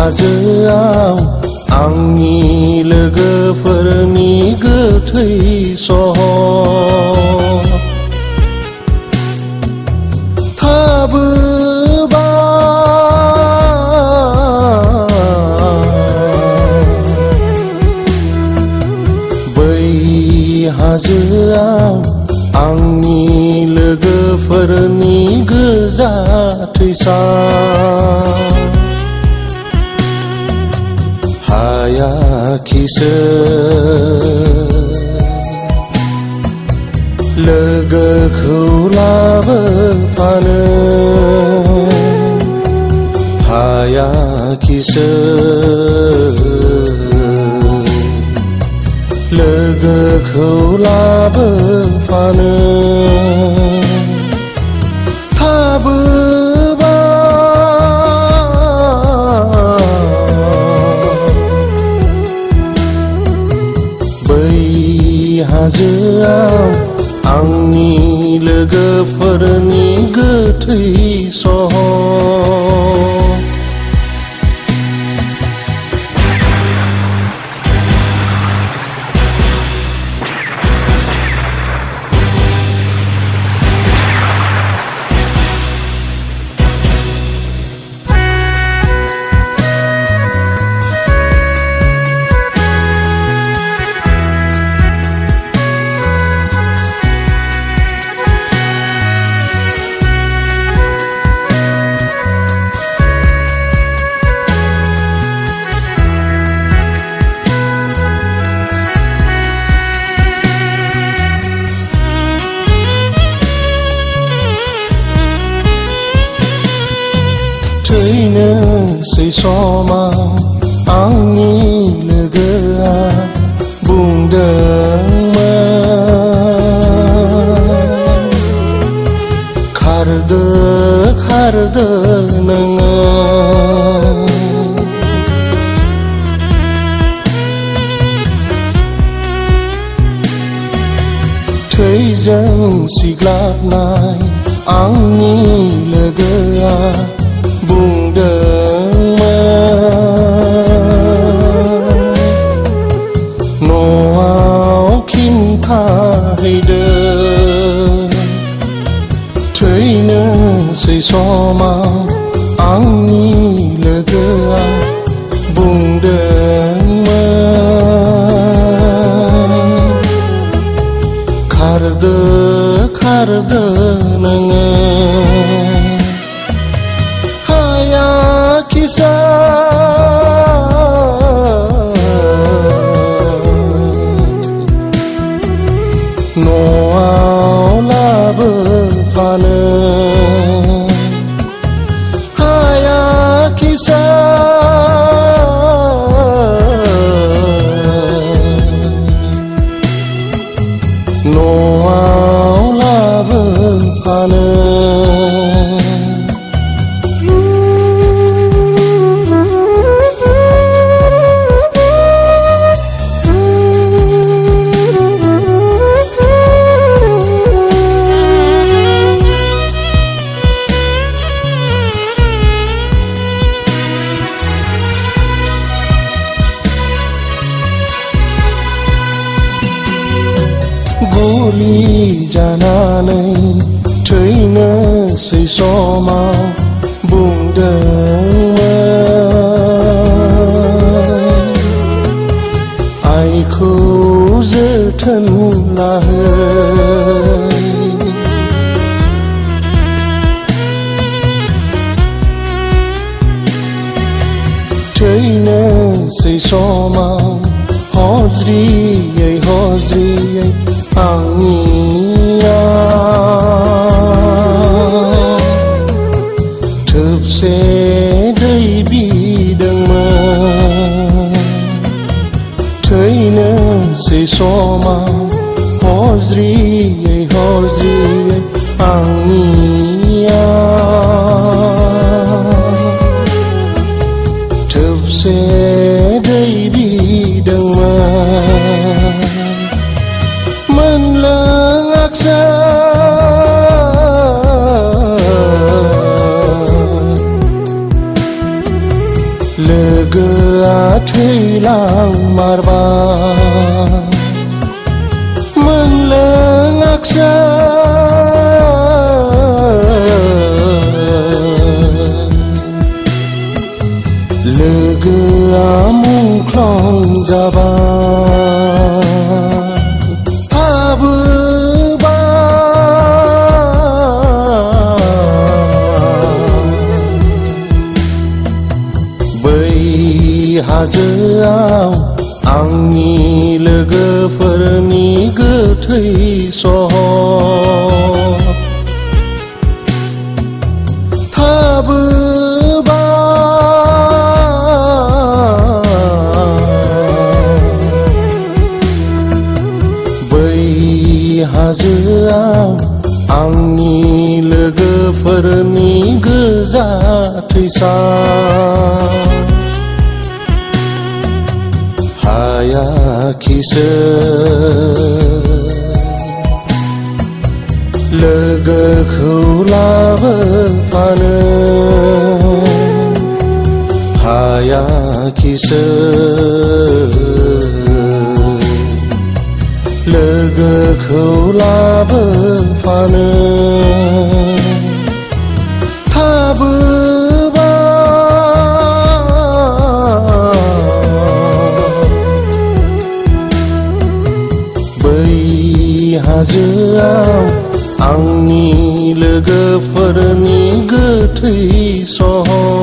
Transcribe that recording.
हाजोआव आंनि लोगोफोरनि गोथै सहर थाबोबा बै हाजोआव आंनि लोगोफोरनि गोजा थैसार हायाखिसै लोगोखौ लाबोफानो हायाखिसै लोगोखौ लाबोफानो थाबोबा बै हाजोआव आंनि लोगोफोरनि गोथै सहर थैनोसै समाव आंनि लोगोआ बुंदोंमोन खारदो खारदो नोङो थैजों सिग्लाबनाय आंनि लोगोआ बुंदोंमोन न'आव खिन्थाहैदो थैनोसै समाव आंनि लोगोआ बुंदोंमोन खारदो खारदो नोङो हायाखिसै न'आव लाबोफानो हायाखिसै न'आव लाबोफानो गुलि जानानै थैनोसै समाव बुंदोंमोन आइखौ जोथोन लाहै थैनोसै समाव हज्रियै हज्रियै आंनिया थोबसे दै बिदोंमोन थैनोसै समाव हज्रियै हज्रियै आंनिया थोबसे दै बिदोंमोन मोनलोङाखसै लोगो दैलां मारबाय मोनलोङाखसै लोगोआ मुंख्लं जाबाय हाजोआव आंनि लोगोफोरनि गोथै सहर थाबोबाय बै हाजोआव आंनि लोगोफोरनि गोजा थैसाम हायाखिसै लोगोखौ लाबोफानो हायाखिसै लोगोखौ लाबोफानो हाजोआव आंनि लोगोफोरनि गोथै सहर